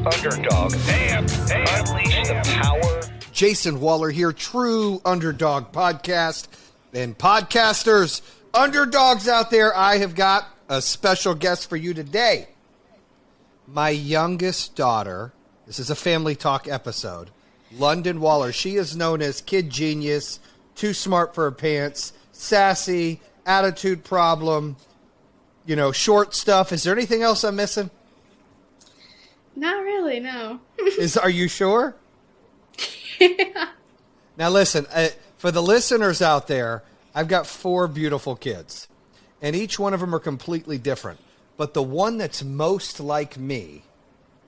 Underdog. Damn. Unleash the power. Jayson Waller here, True Underdog podcast. And podcasters, underdogs out there, I have got a special guest for you today. My youngest daughter, this is a family talk episode, Londyn Waller. She is known as Kid Genius, too smart for her pants, sassy, attitude problem, short stuff. Is there anything else I'm missing? Not really, no. Are you sure? Yeah. Now listen, for the listeners out there, I've got 4 beautiful kids, and each one of them are completely different. But the one that's most like me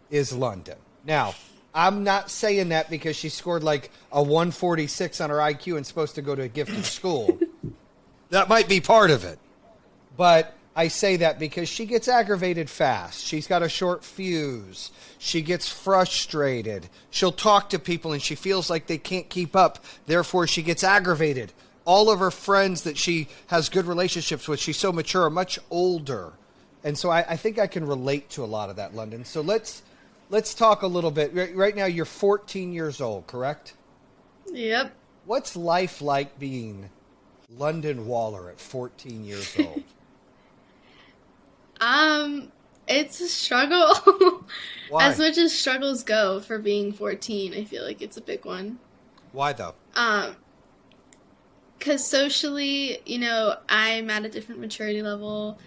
is Londyn. Now, I'm not saying that because she scored like a 146 on her IQ and supposed to go to a gifted school. That might be part of it. But I say that because she gets aggravated fast. She's got a short fuse. She gets frustrated. She'll talk to people and she feels like they can't keep up. Therefore, she gets aggravated. All of her friends that she has good relationships with, she's so mature, much older. And so I think I can relate to a lot of that, Londyn. So let's talk a little bit. Right now, you're 14 years old, correct? Yep. What's life like being Londyn Waller at 14 years old? It's a struggle. Why? As much as struggles go for being 14, I feel like it's a big one. Why though? Because socially, I'm at a different maturity level.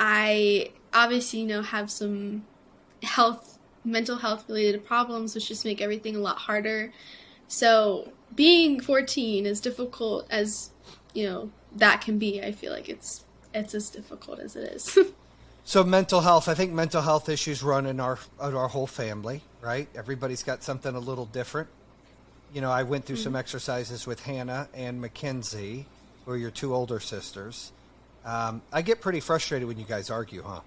I obviously, have some mental health related problems, which just make everything a lot harder. So being 14, as difficult as, that can be, I feel like it's as difficult as it is. So mental health, I think mental health issues run in our whole family, right? Everybody's got something a little different. I went through some exercises with Hannah and Mackenzie, who are your 2 older sisters. I get pretty frustrated when you guys argue, huh?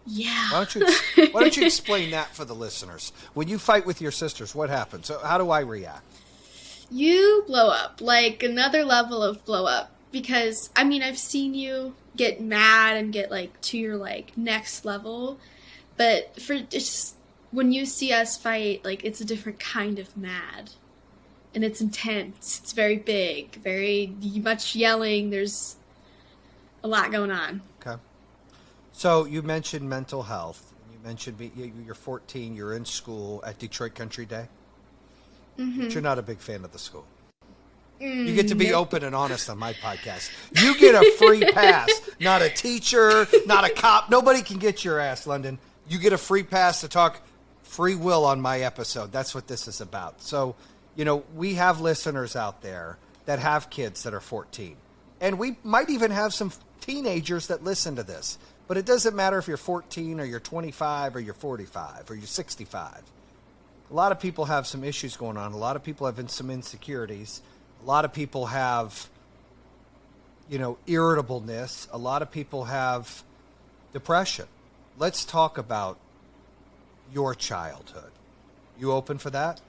Yeah. Why don't you explain that for the listeners? When you fight with your sisters, what happens? So how do I react? You blow up, like another level of blow up. Because, I've seen you get mad and get, to your, next level. But when you see us fight, it's a different kind of mad. And it's intense. It's very big. Very much yelling. There's a lot going on. Okay. So you mentioned mental health. You mentioned you're 14. You're in school at Detroit Country Day. Mm-hmm. But you're not a big fan of the school. You get to be open and honest on my podcast. You get a free pass. Not a teacher, not a cop. Nobody can get your ass, Londyn. You get a free pass to talk free will on my episode. That's what this is about. So, we have listeners out there that have kids that are 14. And we might even have some teenagers that listen to this. But it doesn't matter if you're 14 or you're 25 or you're 45 or you're 65. A lot of people have some issues going on. A lot of people have some insecurities. A lot of people have, irritableness. A lot of people have depression. Let's talk about your childhood. You open for that?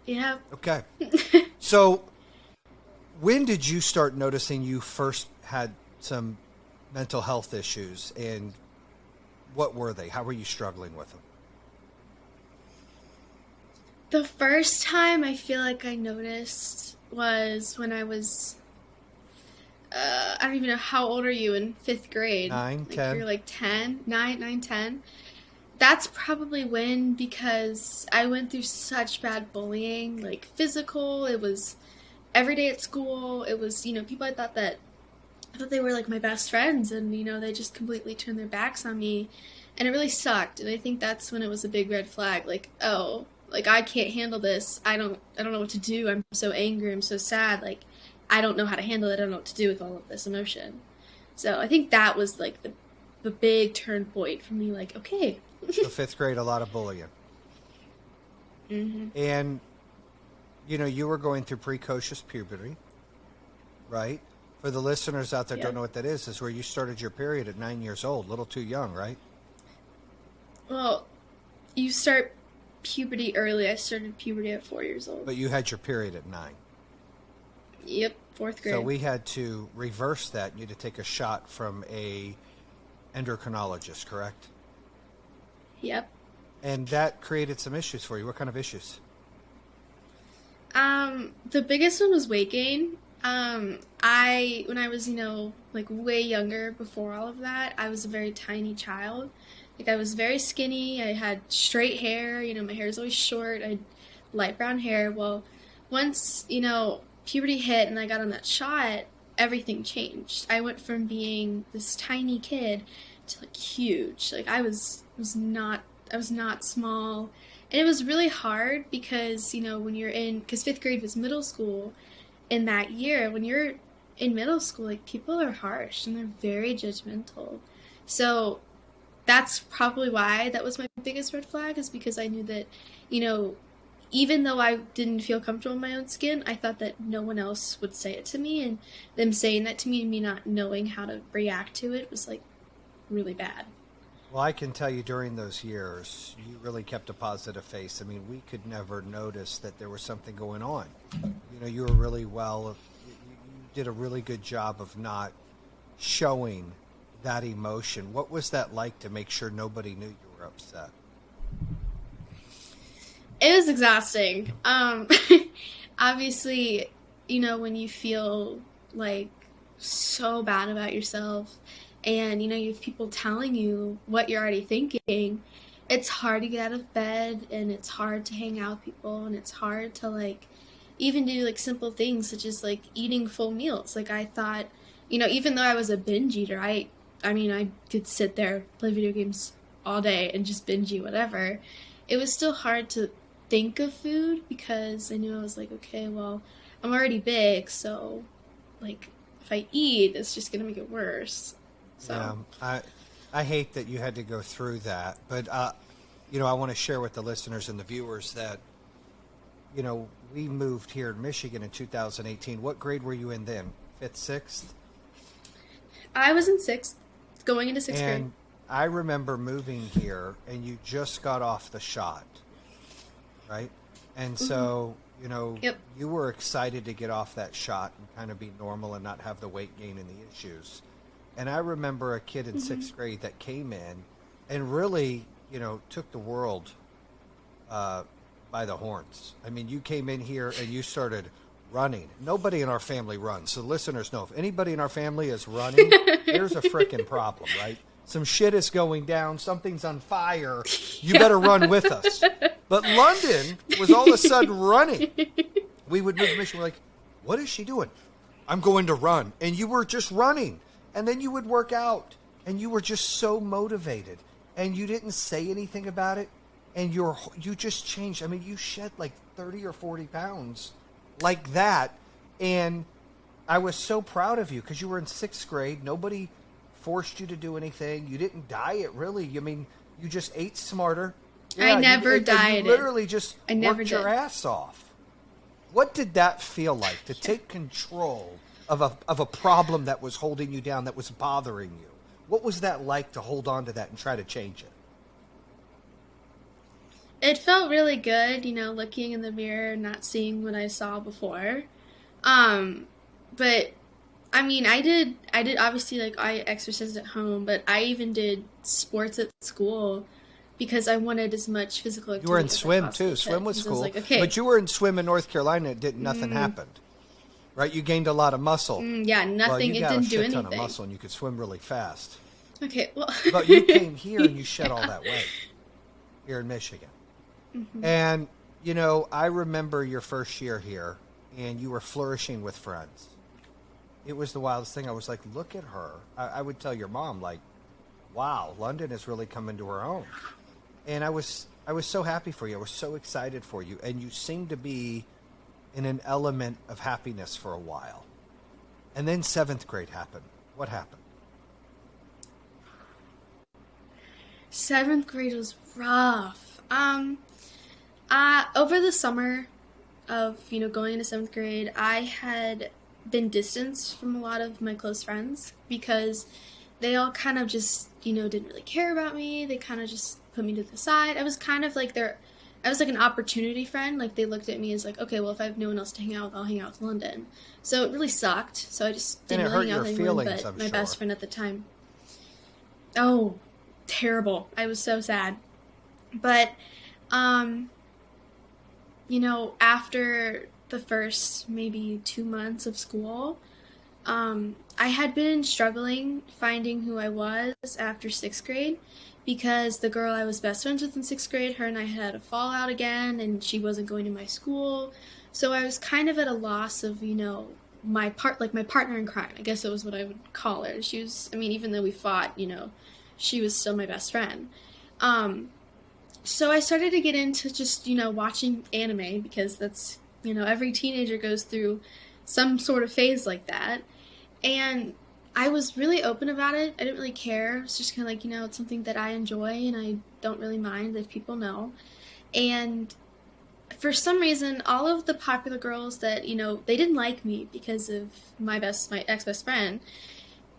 Yeah. Okay. So, when did you start noticing you first had some mental health issues, and what were they? How were you struggling with them? The first time I feel like I noticed was when I was, I don't even know, how old are you in 5th grade? 9, 10. You're 10, 9, 10. That's probably when, because I went through such bad bullying, physical. It was every day at school. It was, people I thought they were my best friends, and, they just completely turned their backs on me, and it really sucked. And I think that's when it was a big red flag, I can't handle this. I don't know what to do. I'm so angry. I'm so sad. I don't know how to handle it. I don't know what to do with all of this emotion. So I think that was the big turn point for me. Okay. So 5th grade, a lot of bullying. Mm-hmm. And, you were going through precocious puberty, right? For the listeners out there don't know what that is where you started your period at 9 years old. A little too young, right? Well, you start puberty early. I started puberty at 4 years old. But you had your period at 9. Yep, 4th grade. So we had to reverse that. You had to take a shot from a endocrinologist, correct? Yep. And that created some issues for you. What kind of issues? The biggest one was weight gain. When I was, like way younger before all of that, I was a very tiny child. Like I was very skinny. I had straight hair. My hair is always short. I had light brown hair. Well, once, puberty hit and I got on that shot, everything changed. I went from being this tiny kid to like huge. Like I was not small. And it was really hard because, because fifth grade was middle school, in that year, when you're in middle school, like people are harsh and they're very judgmental. So that's probably why that was my biggest red flag, is because I knew that, even though I didn't feel comfortable in my own skin, I thought that no one else would say it to me, and them saying that to me and me not knowing how to react to it was like really bad. Well, I can tell you during those years, you really kept a positive face. I mean, we could never notice that there was something going on. You were really you did a really good job of not showing that emotion. What was that like to make sure nobody knew you were upset? It was exhausting. Obviously, when you feel like so bad about yourself and, you have people telling you what you're already thinking, it's hard to get out of bed and it's hard to hang out with people and it's hard to like even do like simple things such as like eating full meals. Like I thought, even though I was a binge eater, I could sit there, play video games all day and just binge eat whatever. It was still hard to think of food because I knew I was like, okay, well, I'm already big, so like if I eat, it's just gonna make it worse. So yeah, I hate that you had to go through that, but I want to share with the listeners and the viewers that we moved here in Michigan in 2018. What grade were you in then? Fifth, sixth? I was in sixth, going into sixth grade. And I remember moving here, and you just got off the shot, right? And so, Yep. you were excited to get off that shot and kind of be normal and not have the weight gain and the issues. And I remember a kid in sixth grade that came in and really, took the world by the horns. I mean, you came in here and you started running. Nobody in our family runs. So listeners know, if anybody in our family is running, there's a frickin' problem, right? Some shit is going down. Something's on fire. You better run with us. But Londyn was all of a sudden running. We would move to Michigan. We're like, what is she doing? I'm going to run. And you were just running. And then you would work out. And you were just so motivated. And you didn't say anything about it. And you just changed. I mean, you shed like 30 or 40 pounds like that. And I was so proud of you because you were in sixth grade. Nobody forced you to do anything. You didn't diet, really. I mean, you just ate smarter. Yeah, I never dieted. You literally just worked did. your ass off. What did that feel like, to take control of a problem that was holding you down, that was bothering you? What was that like to hold on to that and try to change it? It felt really good, looking in the mirror and not seeing what I saw before. But I mean, I did obviously, like, I exercised at home, but I even did sports at school because I wanted as much physical activity. You were in as I swim possibly too. Swim could, was because I cool. like, okay. But you were in swim in North Carolina. Nothing happened, right? You gained a lot of muscle. Yeah, nothing. Well, you it got didn't a do shit anything. ton of muscle, and you could swim really fast. Okay, well. But you came here and you shed all that weight here in Michigan. Mm-hmm. And, I remember your first year here, and you were flourishing with friends. It was the wildest thing. I was like, look at her. I would tell your mom, like, wow, Londyn is really coming to her own. And I was so happy for you. I was so excited for you. And you seemed to be in an element of happiness for a while. And then seventh grade happened. What happened? Seventh grade was rough. Over the summer of, going into seventh grade, I had been distanced from a lot of my close friends because they all kind of just, didn't really care about me. They kind of just put me to the side. I was kind of like I was like an opportunity friend. Like, they looked at me as like, okay, well, if I have no one else to hang out with, I'll hang out with Londyn. So it really sucked. So I just didn't really hang out with anyone but my best friend at the time. Oh, terrible. I was so sad. But, um, after the first maybe 2 months of school, I had been struggling finding who I was after sixth grade because the girl I was best friends with in sixth grade, her and I had a fallout again, and she wasn't going to my school. So I was kind of at a loss of, my partner in crime. I guess it was what I would call her. She was, I mean, even though we fought, she was still my best friend. Um, so I started to get into just, watching anime because that's, every teenager goes through some sort of phase like that. And I was really open about it. I didn't really care. It's just kind of like, it's something that I enjoy and I don't really mind if people know. And for some reason, all of the popular girls that, they didn't like me because of my ex-best friend.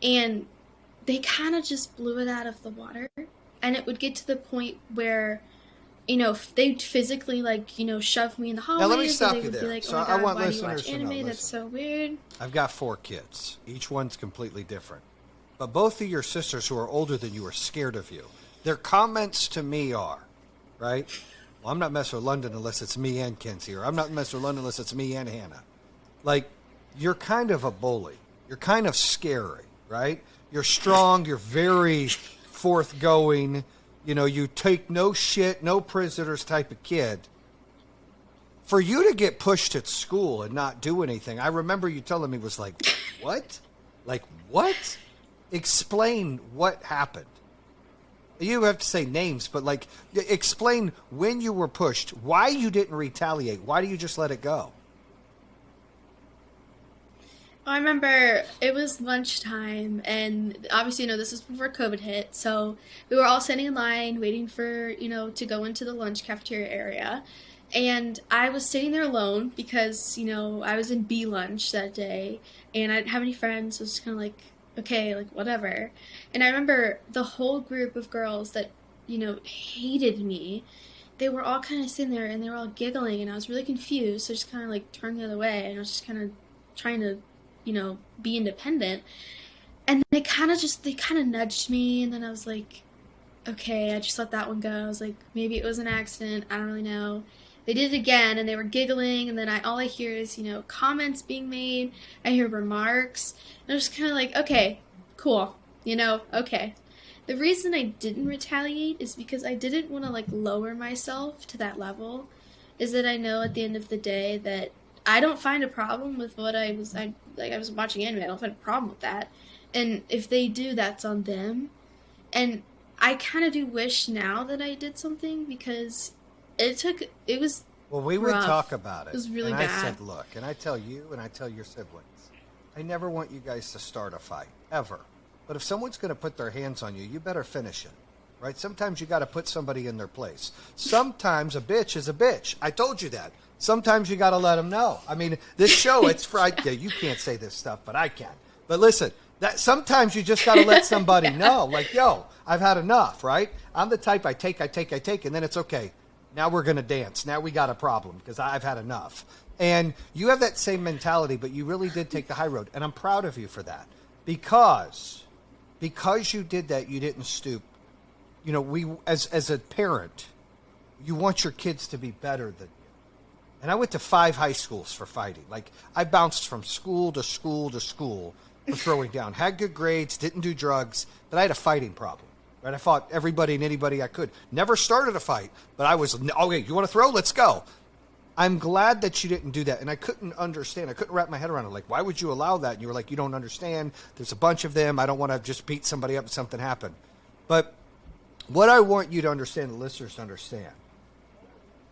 And they kind of just blew it out of the water. And it would get to the point where, they'd physically, shove me in the hallways. Now, let me stop or they you would there. Be like, So oh my I God, want why do you listeners watch to know, anime? That's listen. so weird. I've got 4 kids. Each one's completely different. But both of your sisters who are older than you are scared of you. Their comments to me are, right? Well, I'm not messing with Londyn unless it's me and Kenzie, or I'm not messing with Londyn unless it's me and Hannah. Like, you're kind of a bully. You're kind of scary, right? You're strong. You're very forthgoing. You take no shit, no prisoners type of kid. For you to get pushed at school and not do anything, I remember you telling me was like, what? Like, what? Explain what happened. You have to say names, but explain when you were pushed, why you didn't retaliate, why do you just let it go? I remember it was lunchtime, and obviously, this is before COVID hit, so we were all standing in line waiting for, to go into the lunch cafeteria area. And I was sitting there alone because, I was in B lunch that day, and I didn't have any friends, so it was just kind of like, okay, like, whatever. And I remember the whole group of girls that, hated me, they were all kind of sitting there, and they were all giggling, and I was really confused, so I just kind of, turned the other way, and I was just kind of trying to be independent. And they kind of nudged me, and then I was like, okay, I just let that one go. I was like, maybe it was an accident. I don't really know. They did it again, and they were giggling, and then all I hear is, comments being made. I hear remarks. And I was just kind of like, okay, cool. Okay. The reason I didn't retaliate is because I didn't want to, lower myself to that level. Is that I know at the end of the day that I don't find a problem with what I was watching anime. I don't find a problem with that. And if they do, that's on them. And I kind of do wish now that I did something because it was Well, we would rough. talk about it. It was really and bad. I said, look, and I tell you and I tell your siblings, I never want you guys to start a fight, ever. But if someone's going to put their hands on you, you better finish it. Right? Sometimes you got to put somebody in their place. Sometimes a bitch is a bitch. I told you that. Sometimes you got to let them know. I mean, this show, it's Friday. You can't say this stuff, but I can. But listen, that sometimes you just got to let somebody know, like, yo, I've had enough, right? I'm the type I take, and then it's okay. Now we're going to dance. Now we got a problem because I've had enough. And you have that same mentality, but you really did take the high road. And I'm proud of you for that. Because you did that, you didn't stoop. We as a parent, you want your kids to be better than you. And I went to 5 high schools for fighting. I bounced from school to school to school for throwing down. Had good grades, didn't do drugs, but I had a fighting problem. Right? I fought everybody and anybody I could. Never started a fight, but I was, okay, you want to throw? Let's go. I'm glad that you didn't do that. And I couldn't understand. I couldn't wrap my head around it. Why would you allow that? And you were like, you don't understand. There's a bunch of them. I don't want to just beat somebody up if something happened. But what I want you to understand, the listeners to understand,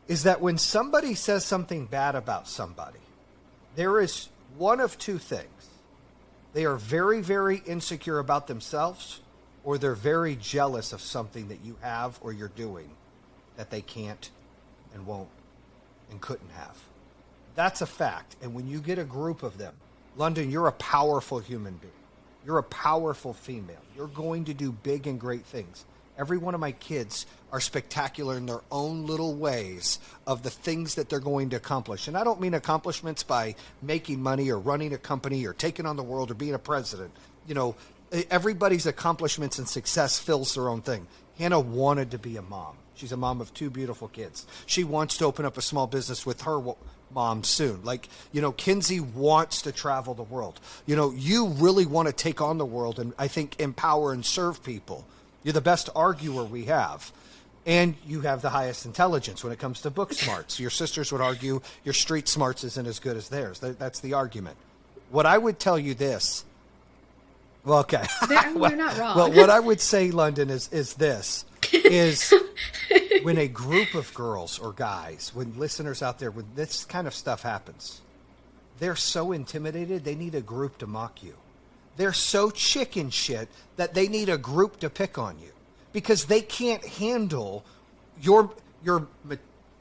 is that when somebody says something bad about somebody, there is one of 2 things. They are very, very insecure about themselves, or they're very jealous of something that you have or you're doing that they can't and won't and couldn't have. That's a fact. And when you get a group of them, Londyn, you're a powerful human being. You're a powerful female. You're going to do big and great things. Every one of my kids are spectacular in their own little ways of the things that they're going to accomplish. And I don't mean accomplishments by making money or running a company or taking on the world or being a president. Everybody's accomplishments and success fills their own thing. Hannah wanted to be a mom. She's a mom of 2 beautiful kids. She wants to open up a small business with her mom soon. Like, Kinsey wants to travel the world. You really want to take on the world and I think empower and serve people. You're the best arguer we have. And you have the highest intelligence when it comes to book smarts. Your sisters would argue your street smarts isn't as good as theirs. That's the argument. What I would tell you this. Well, okay. They're not wrong. Well, what I would say, Londyn, is this. Is when a group of girls or guys, when listeners out there, when this kind of stuff happens, they're so intimidated, they need a group to mock you. They're so chicken shit that they need a group to pick on you. Because they can't handle your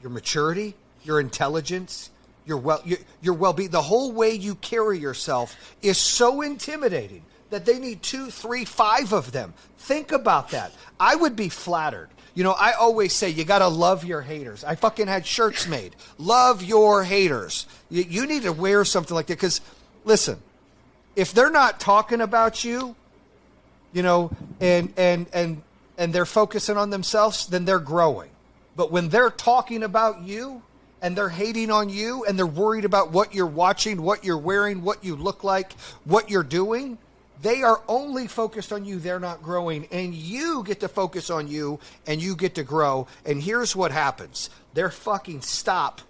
maturity, your intelligence, your well-being. The whole way you carry yourself is so intimidating that they need 2, 3, 5 of them. Think about that. I would be flattered. I always say you got to love your haters. I fucking had shirts made. Love your haters. You need to wear something like that because, listen, if they're not talking about you, and they're focusing on themselves, then they're growing. But when they're talking about you and they're hating on you and they're worried about what you're watching, what you're wearing, what you look like, what you're doing, they are only focused on you. They're not growing. And you get to focus on you and you get to grow. And here's what happens. They're fucking stopped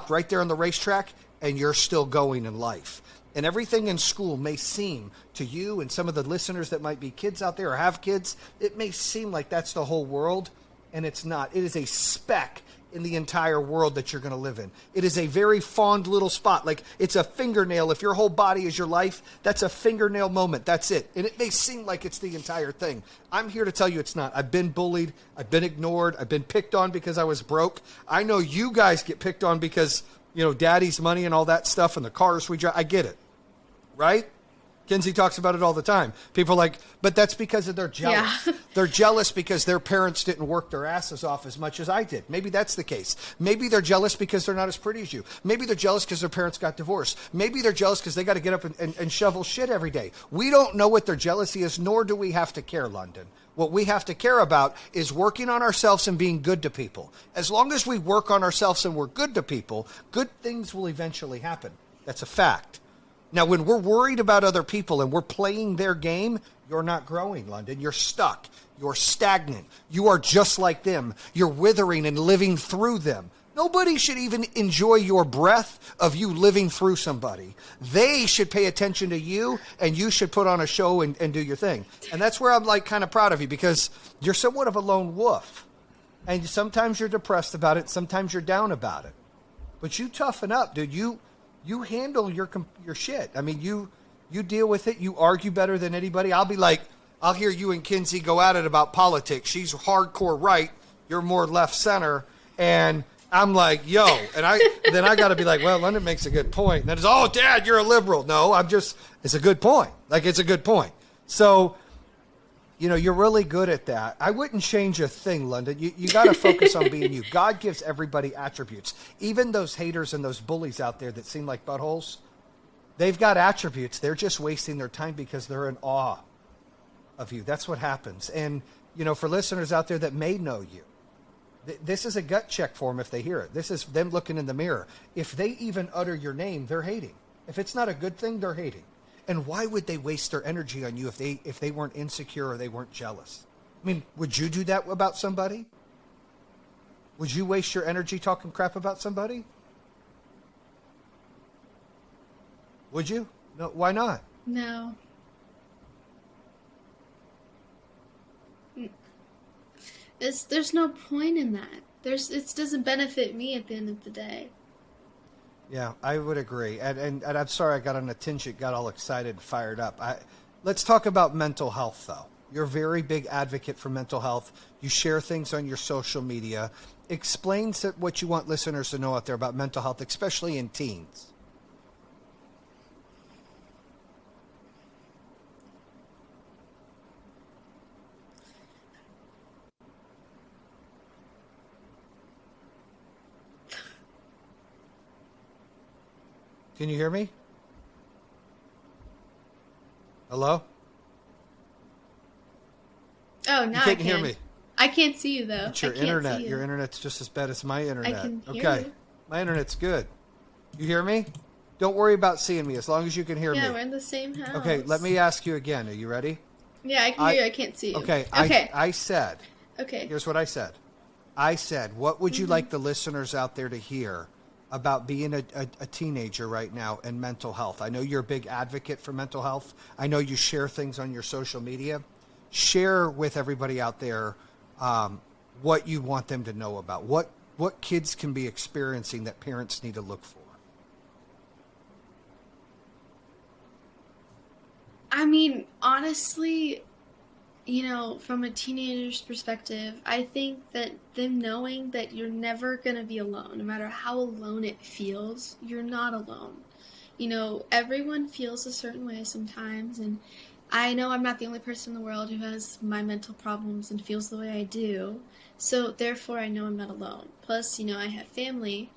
right there on the racetrack and you're still going in life. And everything in school may seem to you and some of the listeners that might be kids out there or have kids, it may seem like that's the whole world, and it's not. It is a speck in the entire world that you're going to live in. It is a very fond little spot. Like it's a fingernail. If your whole body is your life, that's a fingernail moment. That's it. And it may seem like it's the entire thing. I'm here to tell you it's not. I've been bullied. I've been ignored. I've been picked on because I was broke. I know you guys get picked on because, daddy's money and all that stuff and the cars we drive. I get it. Right? Kinsey talks about it all the time. People are like, but that's because they're jealous. Yeah. They're jealous because their parents didn't work their asses off as much as I did. Maybe that's the case. Maybe they're jealous because they're not as pretty as you. Maybe they're jealous because their parents got divorced. Maybe they're jealous because they got to get up and shovel shit every day. We don't know what their jealousy is, nor do we have to care, Londyn. What we have to care about is working on ourselves and being good to people. As long as we work on ourselves and we're good to people, good things will eventually happen. That's a fact. Now, when we're worried about other people and we're playing their game, you're not growing, Londyn. You're stuck. You're stagnant. You are just like them. You're withering and living through them. Nobody should even enjoy your breath of you living through somebody. They should pay attention to you, and you should put on a show and do your thing. And that's where I'm kind of proud of you because you're somewhat of a lone wolf. And sometimes you're depressed about it. Sometimes you're down about it. But you toughen up, dude. You handle your shit. I mean, you deal with it. You argue better than anybody. I'll hear you and Kinsey go at it about politics. She's hardcore right. You're more left center. And I'm like, yo. And then I got to be like, well, Londyn makes a good point. And then it's, oh, Dad, you're a liberal. No, it's a good point. It's a good point. So, you're really good at that. I wouldn't change a thing, Londyn. You got to focus on being you. God gives everybody attributes. Even those haters and those bullies out there that seem like buttholes, they've got attributes. They're just wasting their time because they're in awe of you. That's what happens. And, for listeners out there that may know you, this is a gut check for them if they hear it. This is them looking in the mirror. If they even utter your name, they're hating. If it's not a good thing, they're hating. And why would they waste their energy on you if they weren't insecure or they weren't jealous? I mean, would you do that about somebody? Would you waste your energy talking crap about somebody? Would you? No, why not? No. There's no point in that. It doesn't benefit me at the end of the day. Yeah, I would agree. And I'm sorry I got on a tangent, got all excited and fired up. Let's talk about mental health, though. You're a very big advocate for mental health. You share things on your social media. Explain what you want listeners to know out there about mental health, especially in teens. Can you hear me? Hello? Oh, now you can't hear me. I can't see you though. It's your I can't internet. see you. Your internet's just as bad as my internet. I can hear Okay. you. My internet's good. You hear me? Don't worry about seeing me as long as you can hear Yeah, me. we're in the same house. Okay, let me ask you again. Are you ready? Yeah, I can hear you. I can't see you. Okay, Okay. I said, Okay. here's what I said. I said, what would you like the listeners out there to hear about being a teenager right now and mental health? I know you're a big advocate for mental health. I know you share things on your social media. Share with everybody out there what you want them to know about. What kids can be experiencing that parents need to look for. I mean, honestly, from a teenager's perspective, I think that them knowing that you're never going to be alone, no matter how alone it feels, you're not alone. Everyone feels a certain way sometimes, and I know I'm not the only person in the world who has my mental problems and feels the way I do, so therefore I know I'm not alone. Plus, I have family,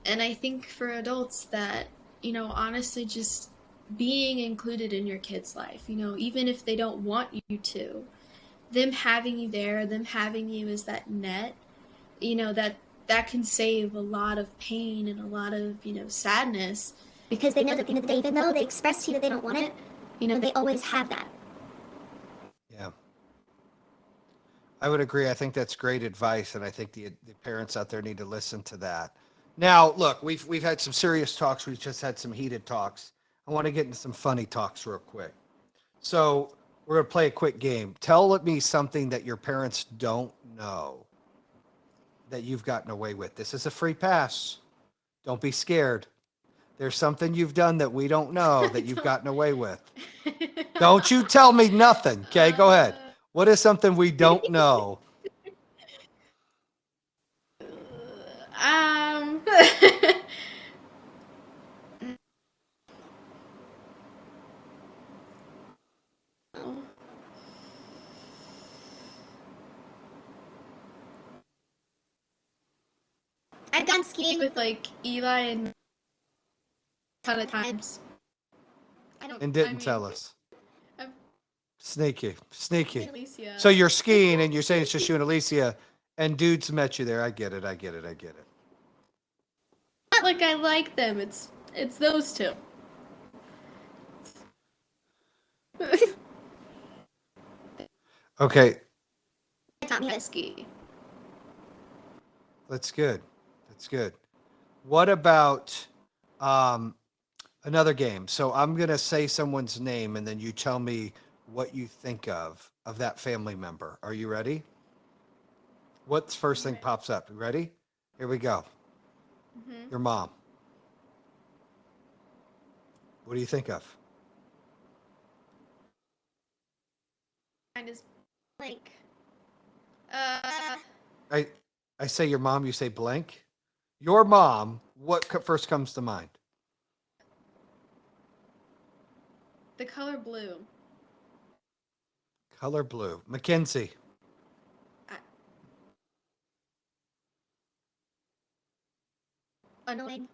and I think for adults that, honestly just being included in your kid's life, even if they don't want you to, them having you there, them having you as that net, that can save a lot of pain and a lot of, sadness. Because they know that at the end of the day, even though they express to you that they don't want it, they always have that. Yeah. I would agree. I think that's great advice, and I think the parents out there need to listen to that. Now, look, we've had some serious talks. We've just had some heated talks. I want to get into some funny talks real quick. So we're going to play a quick game. Tell me something that your parents don't know that you've gotten away with. This is a free pass. Don't be scared. There's something you've done that we don't know that you've gotten away with. Don't you tell me nothing. Okay, go ahead. What is something we don't know? Um, I've gone skiing with with like Eli and a ton of times. And didn't tell us. I've Sneaky. Alicia. So you're skiing and you're saying it's just you and Alicia, and dudes met you there. I get it. Not like I like them. It's those two. Okay, taught me how to Ski. that's good. What about another game? So I'm going to say someone's name, and then you tell me what you think of that family member. Are you ready? What's first thing pops up? You ready? Here we go. Mm-hmm. Your mom. What do you think of? Mine is blank. I say your mom, you say blank. Your mom, what first comes to mind? the color blue. Color blue. Mackenzie. Annoying.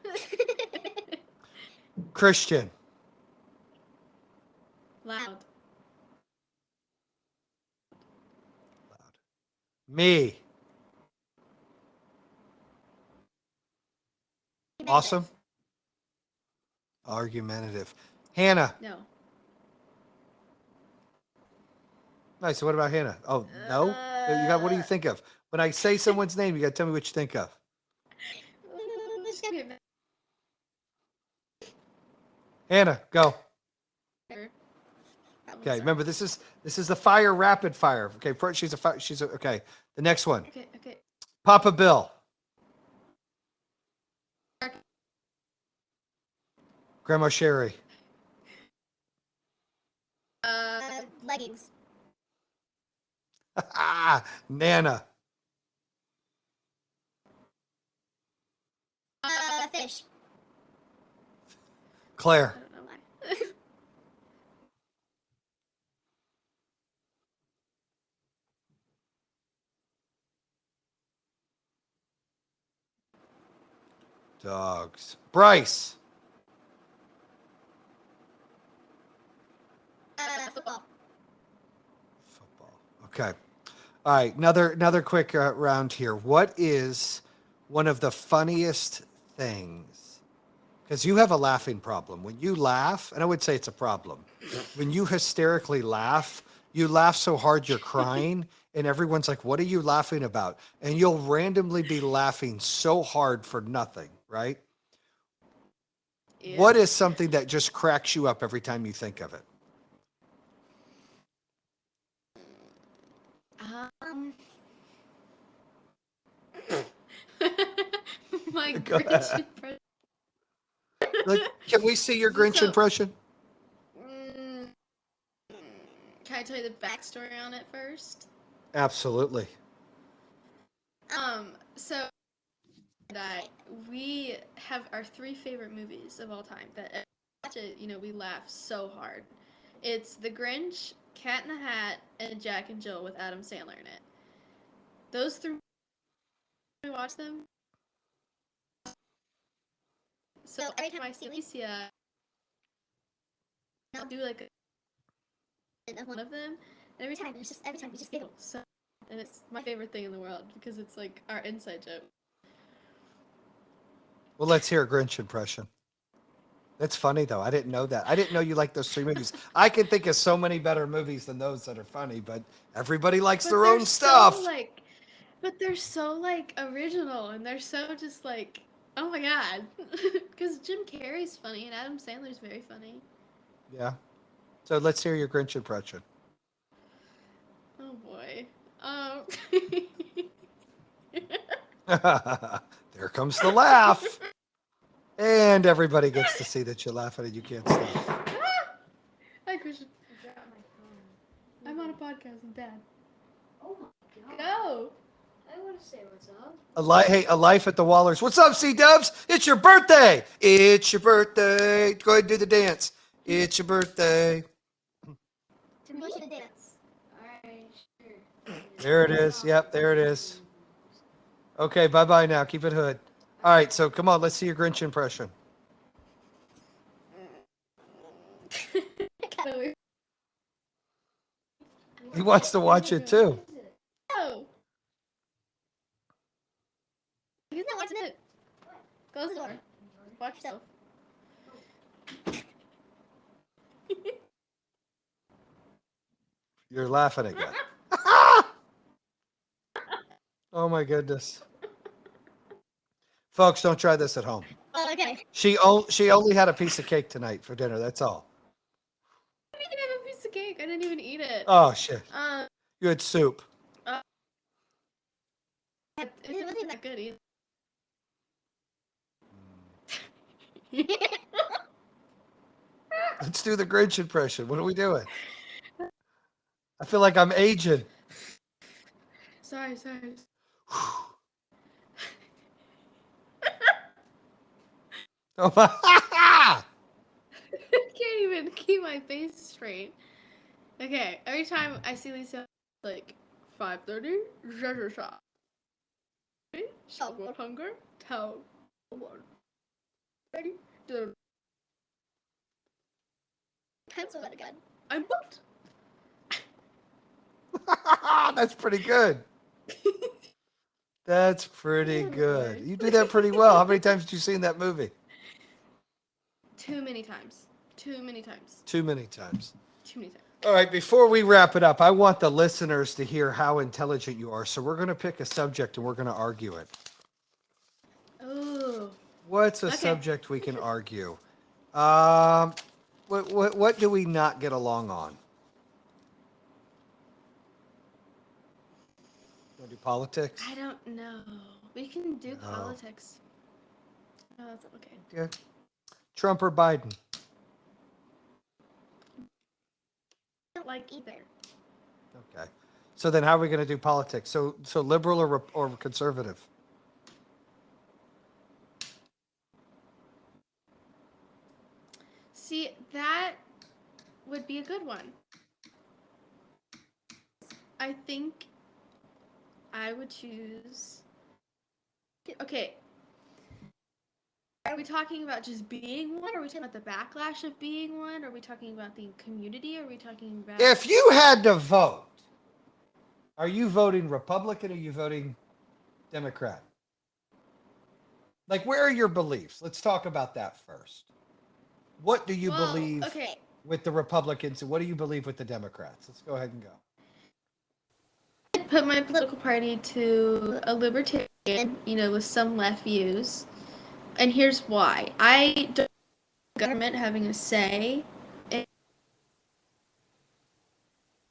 Christian. Loud. Me. Awesome. Argumentative. Hannah. No. Nice. So what about Hannah? Oh, no? You got, what do you think of? When I say someone's name, you got to tell me what you think of. Hannah, go. Okay, remember this is the fire rapid fire. Okay, she's a okay. The next one. Okay. Papa Bill. Grandma Sherry. Leggings. Nana. Fish. Claire. I don't know why. Dogs. Bryce. Football. Football. Okay. All right, another quick round here. What is one of the funniest things? Because you have a laughing problem. When you laugh, and I would say it's a problem, when you hysterically laugh, you laugh so hard you're crying, and everyone's like, "What are you laughing about?" And you'll randomly be laughing so hard for nothing, right? Yeah. What is something that just cracks you up every time you think of it? My Go Grinch ahead. impression. Like, can we see your Grinch So- impression? Can I tell you the backstory on it first? Absolutely. So we have our 3 favorite movies of all time that watch it, we laugh so hard. It's The Grinch, Cat in the Hat, and Jack and Jill with Adam Sandler in it. Those 3 we watch them. So every time I see Alicia, I'll do like one of them, and every time we just giggle. So, and it's my favorite thing in the world because it's like our inside joke. Well, let's hear a Grinch impression. That's funny, though. I didn't know that. I didn't know you liked those 3 movies. I can think of so many better movies than those that are funny, but everybody likes their own stuff. But they're so like original, and they're so just like, oh my god, because Jim Carrey's funny and Adam Sandler's very funny. Yeah. So let's hear your Grinch impression. Oh boy. There comes the laugh. And everybody gets to see that you're laughing and you can't stop. Hi, Christian. I'm on a podcast with Dad. Oh my god. Go. I want to say what's up. A life at the Wallers. What's up, C-Dubs? It's your birthday. It's your birthday. Go ahead and do the dance. It's your birthday. To me, the dance. Alright, sure. There it is. Yep, there it is. Okay, bye-bye now. Keep it hood. All right, so come on. Let's see your Grinch impression. He wants to watch it, too. Oh. He's not watching it. Close the door. Watch yourself. You're laughing again. Oh, my goodness. Folks, don't try this at home. Oh, okay. She only had a piece of cake tonight for dinner. That's all. I didn't even have a piece of cake. I didn't even eat it. Oh, shit. Um, You had soup. it wasn't that good either. Let's do the Grinch impression. What are we doing? I feel like I'm aging. Sorry. Oh my! I can't even keep my face straight. Okay, every time I see Lisa, like 5:30, treasure shop. Shop with hunger, tell one. Ready? Pencil that again. I'm booked. That's pretty good. That's pretty good. You did that pretty well. How many times did you see that movie? Too many times. Too many times. Too many times. Too many times. All right, before we wrap it up, I want the listeners to hear how intelligent you are. So we're going to pick a subject and we're going to argue it. Ooh. What's a Okay. subject we can argue? What do we not get along on? Want to do politics? I don't know. We can do No. politics. Oh, that's okay. Yeah. Trump or Biden? I don't like either. Okay. So then how are we going to do politics? So liberal or conservative? See, that would be a good one. I think I would choose. Okay. Are we talking about just being one? Are we talking about the backlash of being one? Are we talking about the community? Are we talking about. If you had to vote, Are you voting Republican or are you voting Democrat? Like, where are your beliefs? Let's talk about that first. What do you Well, believe okay. with the Republicans and what do you believe with the Democrats? Let's go ahead and go. I put my political party to a libertarian, with some left views. And here's why. I don't want government having a say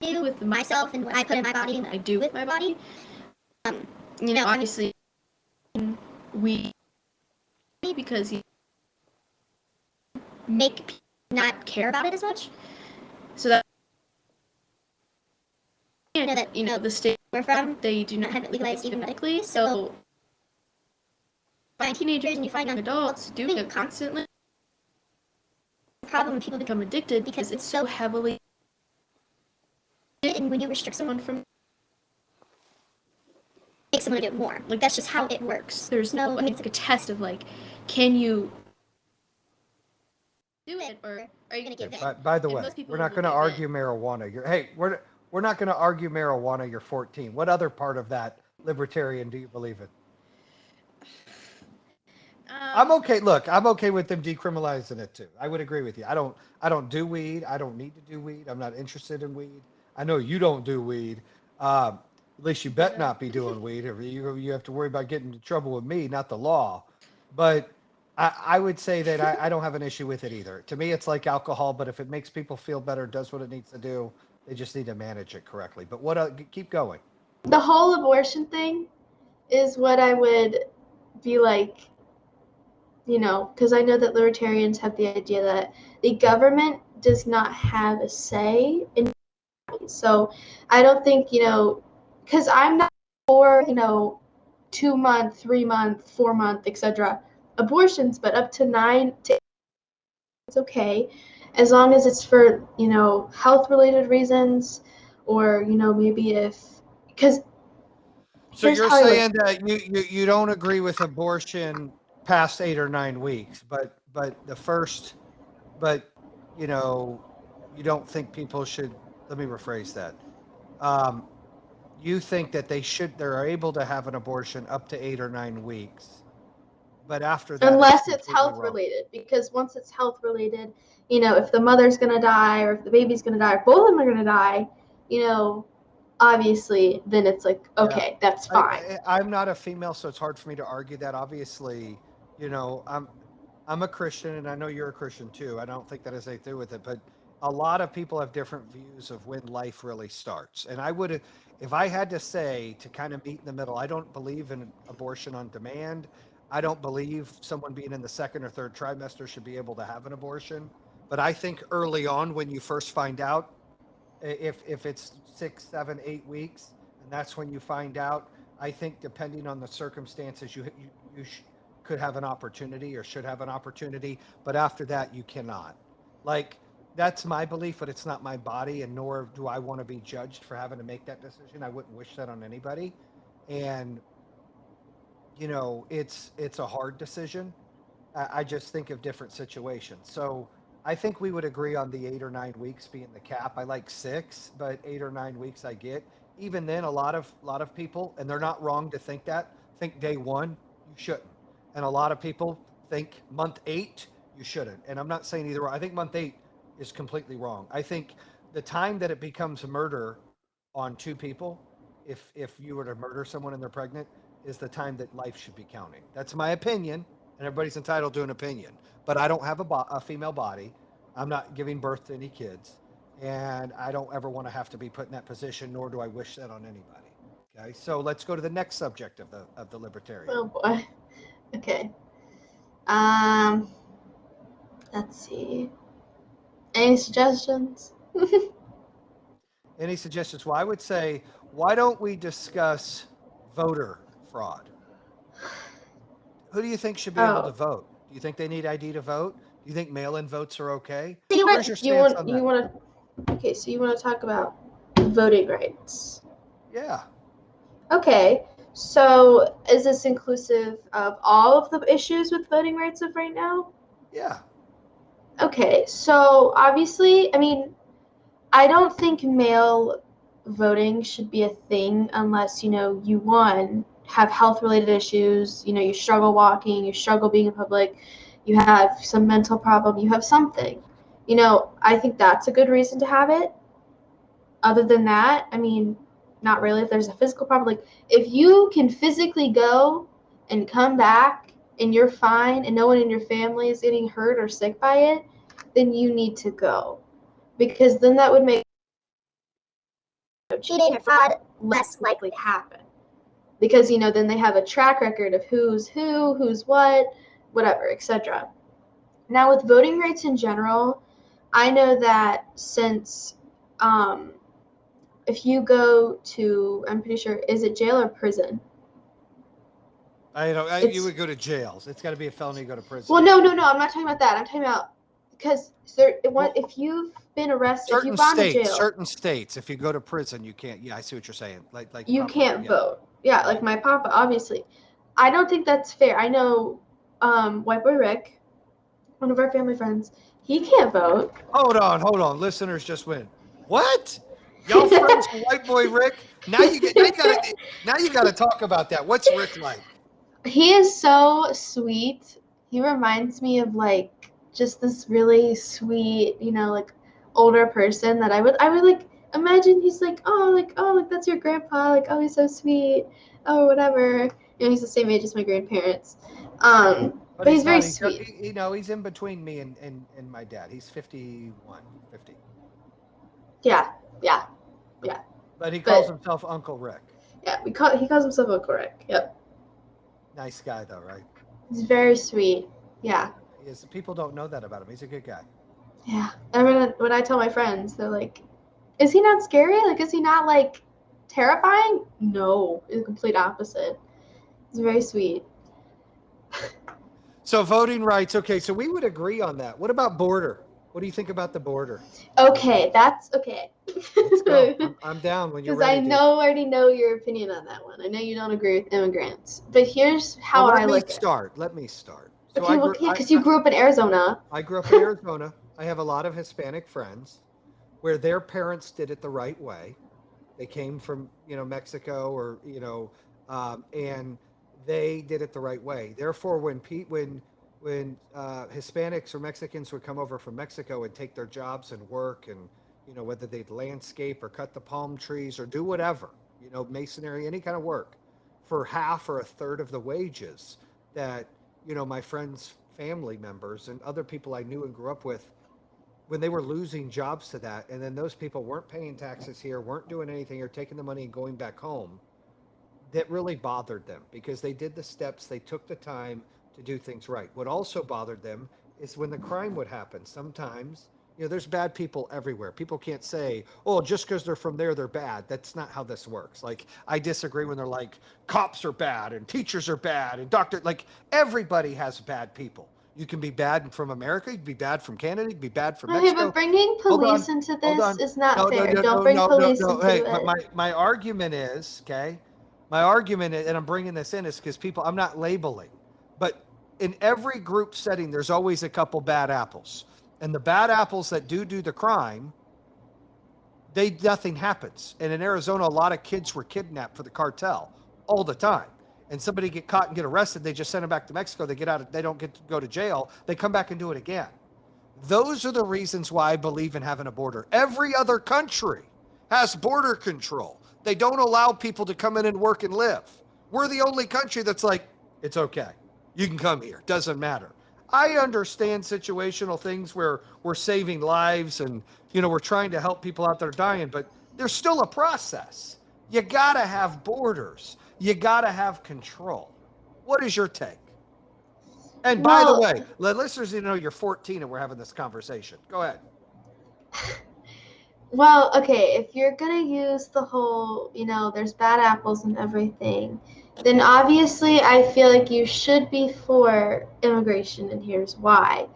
in with myself and what I put in my body and what I do with my body. Obviously, we because you make people not care about it as much. So that the state we're from, they do not have it legalized even medically. So find teenagers and you find young adults doing it constantly. The problem when people become addicted because it's so heavily, and when you restrict someone from make someone do it more. Like, that's just how it works. There's no, it's like a test of like, can you do it or are you going to give in? By the And way, most people we're not will going to give argue in. marijuana. We're not going to argue marijuana. You're 14. What other part of that libertarian do you believe in? I'm okay. Look, I'm okay with them decriminalizing it too. I would agree with you. I don't do weed. I don't need to do weed. I'm not interested in weed. I know you don't do weed. At least you bet not be doing weed. Or you have to worry about getting into trouble with me, not the law. But I would say that I don't have an issue with it either. To me, it's like alcohol. But if it makes people feel better, does what it needs to do, they just need to manage it correctly. But keep going. The whole abortion thing is what I would be like, because I know that libertarians have the idea that the government does not have a say in. So I don't think, because I'm not for, 2-month, 3-month, 4-month, etc. abortions, but up to 9 to it's okay, as long as it's for, health related reasons, or, maybe because So here's you're how I look. saying that you don't agree with abortion past 8 or 9 weeks, but the first, but you don't think people should. Let me rephrase that. Um, you think that they're able to have an abortion up to 8 or 9 weeks, but after that, Unless it's completely health wrong. related, because once it's health related, if the mother's gonna die or if the baby's gonna die, or both of them are gonna die, obviously, then it's like, Yeah. okay, that's fine. I'm not a female, so it's hard for me to argue that. Obviously, I'm a Christian, and I know you're a Christian too. I don't think that has anything to do with it, but a lot of people have different views of when life really starts. And I would, if I had to say to kind of meet in the middle, I don't believe in abortion on demand. I don't believe someone being in the second or third trimester should be able to have an abortion. But I think early on, when you first find out, if it's 6, 7, 8 weeks, and that's when you find out, I think depending on the circumstances, could have an opportunity or should have an opportunity, but after that you cannot. Like, that's my belief, but it's not my body, and nor do I want to be judged for having to make that decision. I wouldn't wish that on anybody. And it's a hard decision. I just think of different situations. So I think we would agree on the 8 or 9 weeks being the cap. I like 6, but 8 or 9 weeks I get. Even then, a lot of people, and they're not wrong to think day 1 you shouldn't, and a lot of people think month 8 you shouldn't. And I'm not saying either way. I think month 8 is completely wrong. I think the time that it becomes murder on 2 people, if you were to murder someone and they're pregnant, is the time that life should be counting. That's my opinion, and everybody's entitled to an opinion. But I don't have a female body. I'm not giving birth to any kids, and I don't ever want to have to be put in that position, nor do I wish that on anybody. Okay, so let's go to the next subject of the libertarian. Oh boy. Okay. Let's see. Any suggestions? Any suggestions? Well, I would say, why don't we discuss voter fraud? Who do you think should be able to vote? Do you think they need ID to vote? Do you think mail-in votes are okay? Where's your stance on that? Okay, so you want to talk about voting rights. Yeah. Okay, so is this inclusive of all of the issues with voting rights of right now? Yeah. Okay, so obviously, I mean, I don't think mail voting should be a thing unless, you have health related issues, you struggle walking, you struggle being in public, you have some mental problem, you have something. I think that's a good reason to have it. Other than that, I mean, not really. If there's a physical problem, like if you can physically go and come back and you're fine and no one in your family is getting hurt or sick by it, then you need to go. Because then that would make cheating or fraud less likely to happen. Because, then they have a track record of who's who, who's what, whatever, etc. Now, with voting rights in general, I know that since if you go to, I'm pretty sure, is it jail or prison? You would go to jails. It's got to be a felony to go to prison. Well, no, I'm not talking about that. I'm talking about because if you've been arrested, if you've gone to jail, certain states, if you go to prison, you can't. Yeah, I see what you're saying. Like you can't vote. Yeah, like my papa, obviously. I don't think that's fair. I know, White Boy Rick, one of our family friends, he can't vote. Hold on. Listeners just win. What? Y'all friends with White Boy Rick? Now you gotta talk about that. What's Rick like? He is so sweet. He reminds me of like just this really sweet, like older person that I would like imagine. He's like, oh, that's your grandpa. Like, oh, he's so sweet. Oh, whatever. He's the same age as my grandparents. But he's very sweet. He's in between me and my dad. He's 50. Yeah. But he calls himself Uncle Rick. Yeah, he calls himself Uncle Rick. Yep. Nice guy though, right? He's very sweet. Yeah. People don't know that about him. He's a good guy. Yeah. And when I tell my friends, they're like, is he not scary? Like, is he not like terrifying? No, it's the complete opposite. He's very sweet. So voting rights. Okay, so we would agree on that. What about border? What do you think about the border? Okay, that's okay. Let's go. I'm down when you're ready. Because I already know your opinion on that one. I know you don't agree with immigrants, but here's how I look at it. Let me start. Okay, because you grew up in Arizona. I grew up in Arizona. I have a lot of Hispanic friends where their parents did it the right way. They came from, Mexico or, and they did it the right way. Therefore, when Hispanics or Mexicans would come over from Mexico and take their jobs and work and, whether they'd landscape or cut the palm trees or do whatever, masonry, any kind of work for half or a third of the wages that, my friends' family members and other people I knew and grew up with, when they were losing jobs to that, and then those people weren't paying taxes here, weren't doing anything or taking the money and going back home, that really bothered them because they did the steps, they took the time to do things right. What also bothered them is when the crime would happen. Sometimes, there's bad people everywhere. People can't say, oh, just because they're from there, they're bad. That's not how this works. Like, I disagree when they're like, cops are bad and teachers are bad and everybody has bad people. You can be bad from America, you can be bad from Canada, you can be bad from Mexico. Okay, but bringing police into this is not fair. Don't bring police into it. But my argument is, and I'm bringing this in, is because I'm not labeling, but in every group setting, there's always a couple bad apples. And the bad apples that do the crime, nothing happens. And in Arizona, a lot of kids were kidnapped for the cartel all the time. And somebody get caught and get arrested, they just send them back to Mexico. They get out, they don't get to go to jail. They come back and do it again. Those are the reasons why I believe in having a border. Every other country has border control. They don't allow people to come in and work and live. We're the only country that's like, it's okay. You can come here. Doesn't matter. I understand situational things where we're saving lives and, we're trying to help people out that are dying, but there's still a process. You got to have borders. You got to have control. What is your take? And by the way, the listeners need to know you're 14 and we're having this conversation. Go ahead. Well, okay, if you're going to use the whole, there's bad apples and everything, then obviously I feel like you should be for immigration, and here's why.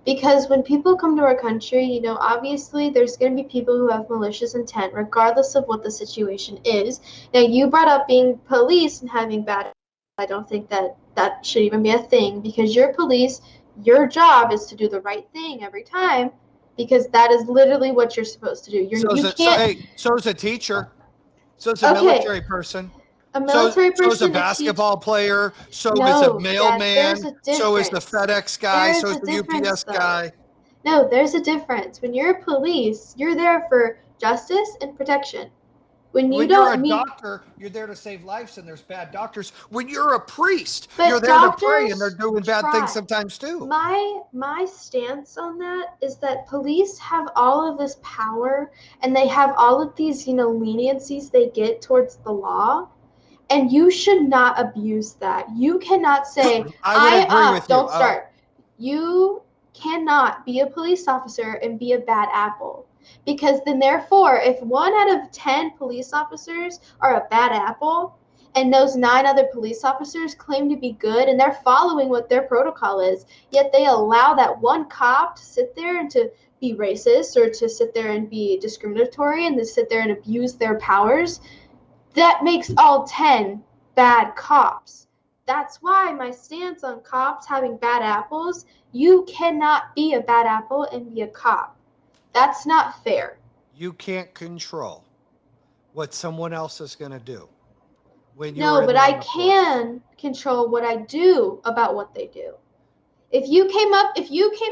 Because when people come to our country, obviously there's going to be people who have malicious intent, regardless of what the situation is. Now, you brought up being police and having bad. I don't think that should even be a thing, because you're police. Your job is to do the right thing every time, because that is literally what you're supposed to do. So is a teacher. So is a Okay. military person. A military So is a person, basketball player. So is a No, Dad, mailman. there's a So is the difference. FedEx guy. There So is is a the difference, UPS though. guy. No, there's a difference. When you're a police, you're there for justice and protection. When you When you're don't a meet, doctor, you're there to save lives, and there's bad doctors. When you're a priest, But you're there to pray, and they're doctors doing bad try. things sometimes too. my stance on that is that police have all of this power, and they have all of these, leniencies they get towards the law, and you should not abuse that. You cannot say, I would agree with you. Don't start. You cannot be a police officer and be a bad apple. Because then, therefore, if 1 out of 10 police officers are a bad apple, and those 9 other police officers claim to be good and they're following what their protocol is, yet they allow that one cop to sit there and to be racist or to sit there and be discriminatory and to sit there and abuse their powers, that makes all 10 bad cops. That's why my stance on cops having bad apples, you cannot be a bad apple and be a cop. That's not fair. You can't control what someone else is going to do. No, but I can control what I do about what they do. If you came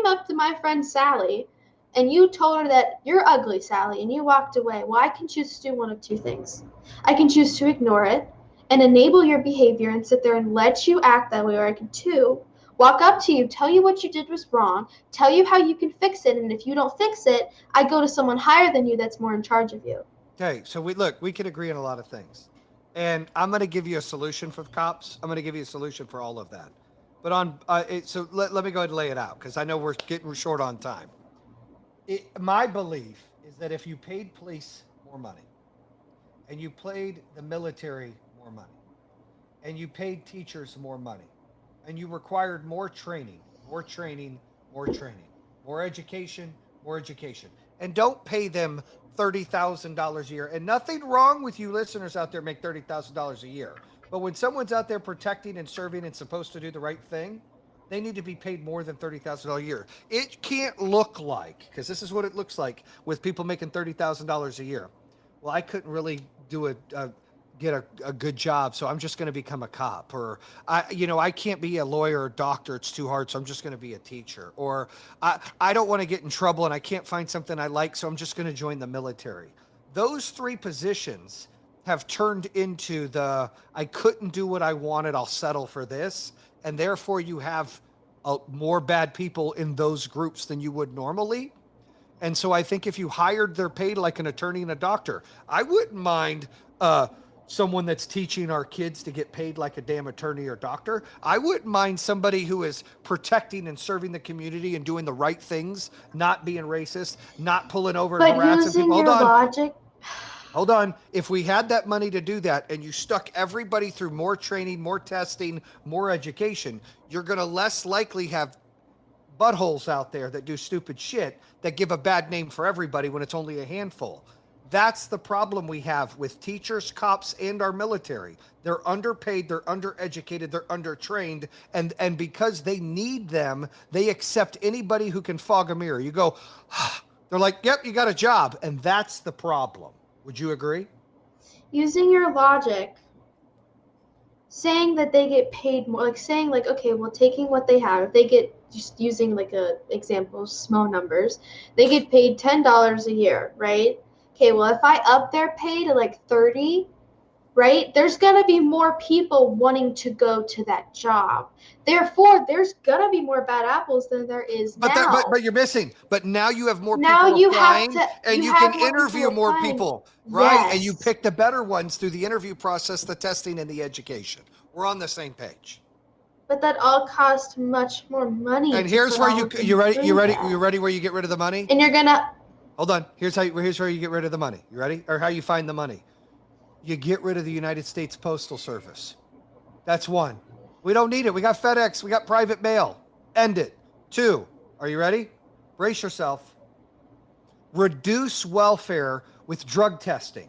up to my friend Sally and you told her that you're ugly, Sally, and you walked away, well, I can choose to do one of 2 things. I can choose to ignore it and enable your behavior and sit there and let you act that way, or I can 2, walk up to you, tell you what you did was wrong, tell you how you can fix it, and if you don't fix it, I go to someone higher than you that's more in charge of you. Okay, so we can agree on a lot of things. And I'm going to give you a solution for the cops. I'm going to give you a solution for all of that. But let me go ahead and lay it out, because I know we're getting short on time. My belief is that if you paid police more money, and you paid the military more money, and you paid teachers more money, and you required more training, more education, and don't pay them $30,000 a year. And nothing wrong with you listeners out there make $30,000 a year. But when someone's out there protecting and serving and supposed to do the right thing, they need to be paid more than $30,000 a year. It can't look like, because this is what it looks like with people making $30,000 a year. Well, I couldn't really get a good job, so I'm just going to become a cop. Or I can't be a lawyer or doctor, it's too hard, so I'm just going to be a teacher. Or I don't want to get in trouble and I can't find something I like, so I'm just going to join the military. Those 3 positions have turned into I couldn't do what I wanted, I'll settle for this. And therefore you have more bad people in those groups than you would normally. And so I think if you hired their pay like an attorney and a doctor, I wouldn't mind someone that's teaching our kids to get paid like a damn attorney or doctor. I wouldn't mind somebody who is protecting and serving the community and doing the right things, not being racist, not pulling over and But harassing using people. your logic, Hold on. If we had that money to do that and you stuck everybody through more training, more testing, more education, you're going to less likely have buttholes out there that do stupid shit that give a bad name for everybody when it's only a handful. That's the problem we have with teachers, cops, and our military. They're underpaid, they're undereducated, they're undertrained, and because they need them, they accept anybody who can fog a mirror. You go, they're like, yep, you got a job, and that's the problem. Would you agree? using your logic, saying that they get paid more, like saying like, okay, well, taking what they have, if they get, just using like a example, small numbers, they get paid $10 a year, right? Okay, well, if I up their pay to like 30, right, there's gonna be more people wanting to go to that job. Therefore, there's gonna be more bad apples than there is now. But you're missing. But now you have more Now people you have applying, to- and you you have can more interview people more applying. people, right? Yes. And you pick the better ones through the interview process, the testing, and the education. We're on the same page. But that all costs much more money. And to here's put where all you of them you ready through you ready that. you ready where you get rid of the money? And you're gonna. Hold on. Here's where you get rid of the money. You ready? Or how you find the money? You get rid of the United States Postal Service. That's one. We don't need it. We got FedEx. We got private mail. End it. 2. Are you ready? Brace yourself. Reduce welfare with drug testing.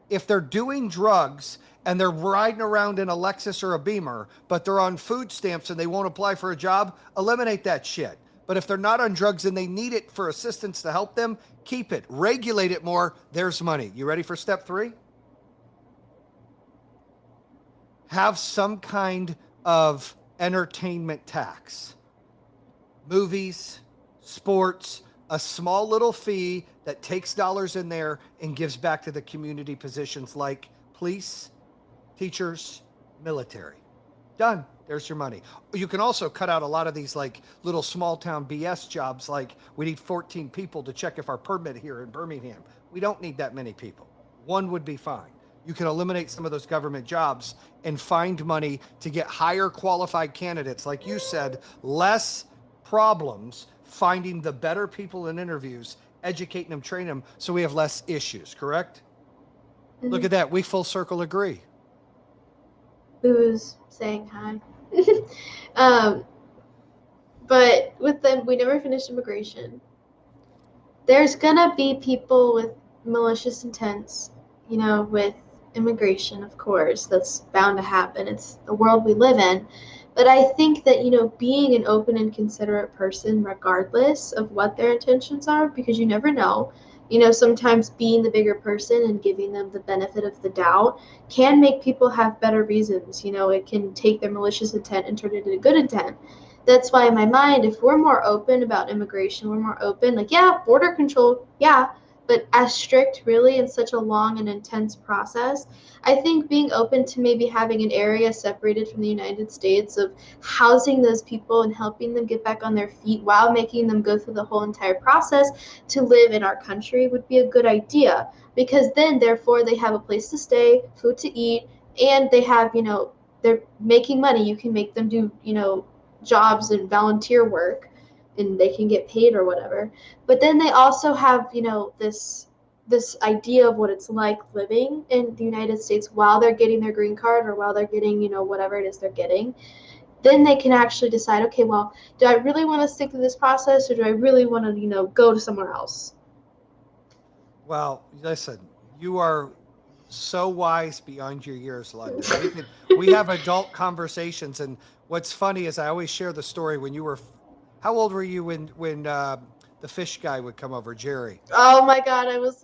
If they're doing drugs and they're riding around in a Lexus or a Beamer, but they're on food stamps and they won't apply for a job, eliminate that shit. But if they're not on drugs and they need it for assistance to help them, keep it. Regulate it more. There's money. You ready for step 3? have some kind of entertainment tax. Movies, sports, a small little fee that takes dollars in there and gives back to the community positions like police, teachers, military. Done. There's your money. You can also cut out a lot of these like little small town BS jobs, like we need 14 people to check if our permit here in Birmingham. We don't need that many people. One would be fine. You can eliminate some of those government jobs and find money to get higher qualified candidates. Like you said, less problems finding the better people in interviews, educating them, training them, so we have less issues, correct? Mm-hmm. Look at that. We full circle agree. Who's saying hi? But with them, we never finished immigration. There's gonna be people with malicious intents, with immigration, of course. That's bound to happen. It's the world we live in. But I think that, being an open and considerate person, regardless of what their intentions are, because you never know, sometimes being the bigger person and giving them the benefit of the doubt can make people have better reasons. It can take their malicious intent and turn it into good intent. That's why in my mind, if we're more open about immigration, we're more open, border control, but as strict really in such a long and intense process, I think being open to maybe having an area separated from the United States of housing those people and helping them get back on their feet while making them go through the whole entire process to live in our country would be a good idea, because then therefore they have a place to stay, food to eat, and they have, they're making money. You can make them do, jobs and volunteer work, and they can get paid or whatever. But then they also have, this idea of what it's like living in the United States while they're getting their green card or while they're getting, whatever it is they're getting. Then they can actually decide, okay, well, do I really want to stick to this process, or do I really want to, go to somewhere else? Well, listen, you are so wise beyond your years, Londyn. We have adult conversations, and what's funny is I always share the story when you were, how old were you when the fish guy would come over, Jerry? Oh my God, I was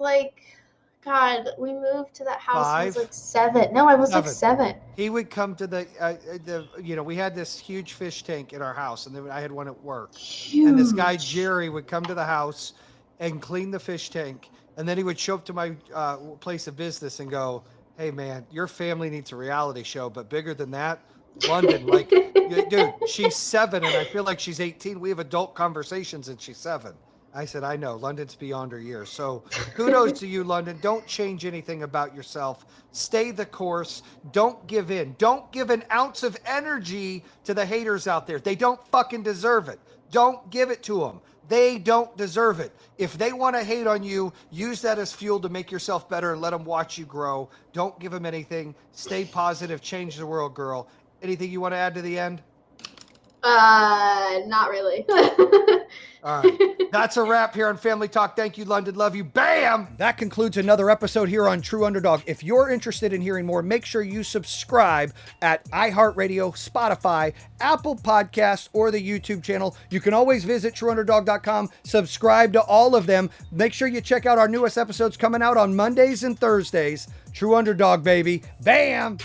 we moved to that house. I was 7. No, I was 7. He would come to the we had this huge fish tank in our house, and then I had one at work. Huge. And this guy Jerry would come to the house and clean the fish tank, and then he would show up to my place of business and go, "Hey man, your family needs a reality show, but bigger than that, Londyn." Dude, she's 7 and I feel like she's 18. We have adult conversations and she's 7. I said, I know, Londyn's beyond her years. So kudos to you, Londyn. Don't change anything about yourself. Stay the course. Don't give in. Don't give an ounce of energy to the haters out there. They don't fucking deserve it. Don't give it to them. They don't deserve it. If they want to hate on you, use that as fuel to make yourself better and let them watch you grow. Don't give them anything. Stay positive. Change the world, girl. Anything you want to add to the end? Not really. All right. That's a wrap here on Family Talk. Thank you, Londyn. Love you. Bam! That concludes another episode here on True Underdog. If you're interested in hearing more, make sure you subscribe at iHeartRadio, Spotify, Apple Podcasts, or the YouTube channel. You can always visit TrueUnderdog.com. Subscribe to all of them. Make sure you check out our newest episodes coming out on Mondays and Thursdays. True Underdog, baby. Bam!